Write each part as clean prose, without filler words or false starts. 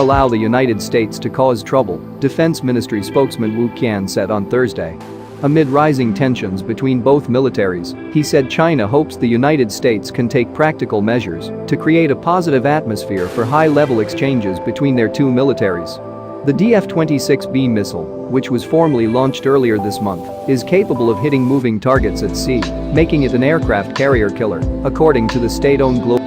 allow the United States to cause trouble, Defense Ministry spokesman Wu Qian said on Thursday. Amid rising tensions between both militaries, he said China hopes the United States can take practical measures to create a positive atmosphere for high-level exchanges between their two militaries. The DF-26B missile, which was formally launched earlier this month, is capable of hitting moving targets at sea, making it an aircraft carrier killer, according to the state-owned global.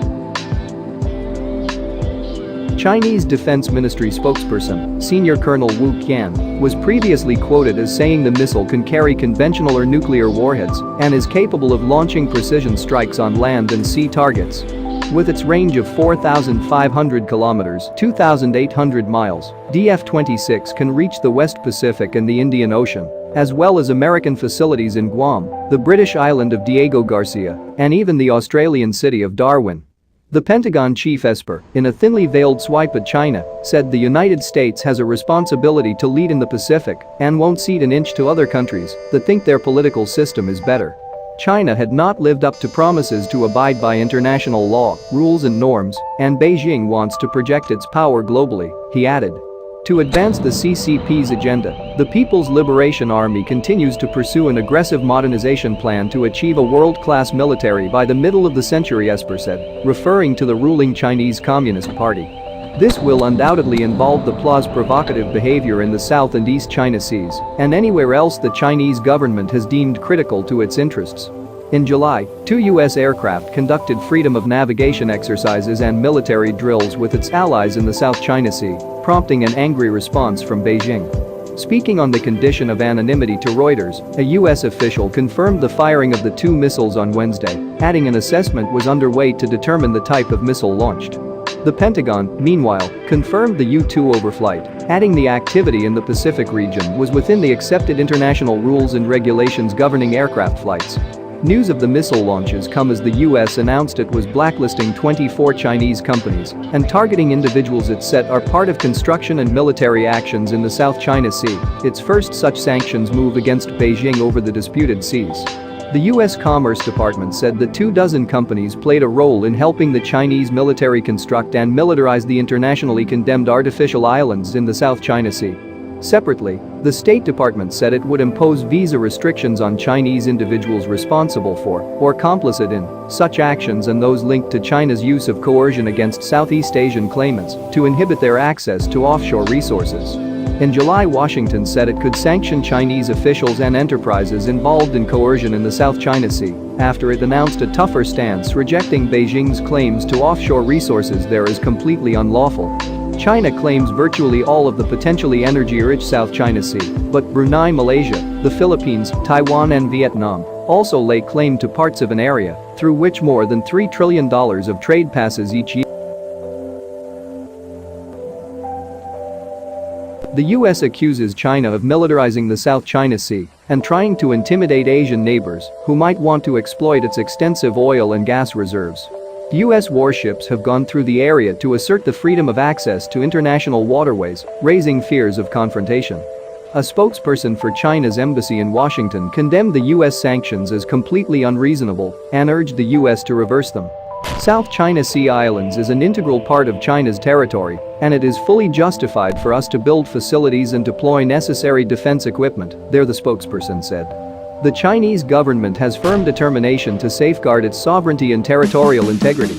Chinese Defense Ministry spokesperson, Senior Colonel Wu Qian, was previously quoted as saying the missile can carry conventional or nuclear warheads and is capable of launching precision strikes on land and sea targets. With its range of 4,500 kilometers (2,800 miles), DF-26 can reach the West Pacific and the Indian Ocean, as well as American facilities in Guam, the British island of Diego Garcia, and even the Australian city of Darwin. The Pentagon chief Esper, in a thinly veiled swipe at China, said the United States has a responsibility to lead in the Pacific and won't cede an inch to other countries that think their political system is better. China had not lived up to promises to abide by international law, rules and norms, and Beijing wants to project its power globally, he added. To advance the CCP's agenda, the People's Liberation Army continues to pursue an aggressive modernization plan to achieve a world-class military by the middle of the century, Esper said, referring to the ruling Chinese Communist Party. This will undoubtedly involve the PLA's provocative behavior in the South and East China Seas and anywhere else the Chinese government has deemed critical to its interests. In July, 2 U.S. aircraft conducted freedom of navigation exercises and military drills with its allies in the South China Sea, prompting an angry response from Beijing. Speaking on the condition of anonymity to Reuters, a U.S. official confirmed the firing of the two missiles on Wednesday, adding an assessment was underway to determine the type of missile launched. The Pentagon, meanwhile, confirmed the U-2 overflight, adding the activity in the Pacific region was within the accepted international rules and regulations governing aircraft flights. News of the missile launches come as the U.S. announced it was blacklisting 24 Chinese companies and targeting individuals it said are part of construction and military actions in the South China Sea, its first such sanctions move against Beijing over the disputed seas. The U.S. Commerce Department said the 24 companies played a role in helping the Chinese military construct and militarize the internationally condemned artificial islands in the South China Sea. Separately, the State Department said it would impose visa restrictions on Chinese individuals responsible for or complicit in such actions and those linked to China's use of coercion against Southeast Asian claimants to inhibit their access to offshore resources. In July, Washington said it could sanction Chinese officials and enterprises involved in coercion in the South China Sea after it announced a tougher stance rejecting Beijing's claims to offshore resources there as completely unlawful. China claims virtually all of the potentially energy-rich South China Sea, but Brunei, Malaysia, the Philippines, Taiwan and Vietnam also lay claim to parts of an area through which more than $3 trillion of trade passes each year. The U.S. accuses China of militarizing the South China Sea and trying to intimidate Asian neighbors who might want to exploit its extensive oil and gas reserves. U.S. warships have gone through the area to assert the freedom of access to international waterways, raising fears of confrontation. A spokesperson for China's embassy in Washington condemned the U.S. sanctions as completely unreasonable and urged the U.S. to reverse them. South China Sea Islands is an integral part of China's territory, and it is fully justified for us to build facilities and deploy necessary defense equipment, there the spokesperson said. The Chinese government has firm determination to safeguard its sovereignty and territorial integrity.